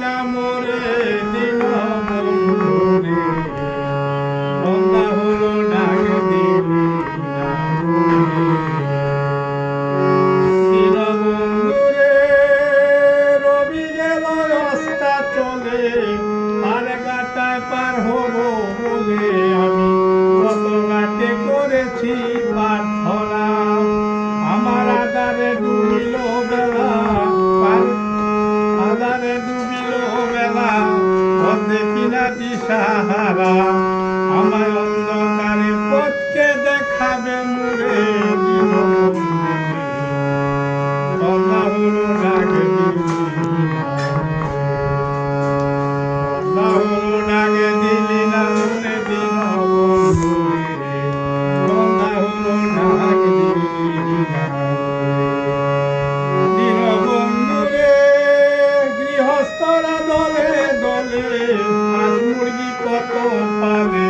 না মোরে দিন বন্ধুরে, সন্ধ্যা হলো ডাক দিলি না মোরে। দিন বন্ধুরে রবি গেল রাস্তা চলে, আর ঘাটায় পার হব বলে আমি কত ঘাটে করেছি প্রার্থনা। আমার আধারে ডুবিল বেলা, আধারে ডুবিল বেলা, দেখি না দিশাহারা। আমায় অন্ধকারে পথকে দেখাবে মোরে দিন বন্ধুরে, সন্ধ্যা হলো ডাক দিলি না মোরে, সন্ধ্যা হলো ডাক দিলি না মোরে, সন্ধ্যা হলো ডাক দিলি না মোরে। দিন বন্ধুরে গৃহস্থরা দলে দলে, হাঁস মুরগি কত পালে,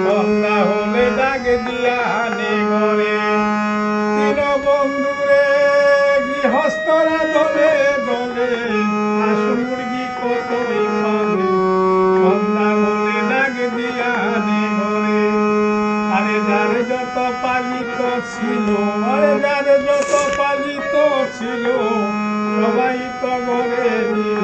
সন্ধ্যা হলে ডাক দিয়া আনে ঘরে। দিন বন্ধুরে গৃহস্থরা দলে দলে, হাঁস মুরগি কতই পালে, সন্ধ্যা হলে ডাক দিয়া আনে ঘরে। আরে যার যত পালিত ছিল, আরে যার যত পালিত ছিল, সবাই তো ঘরে নিল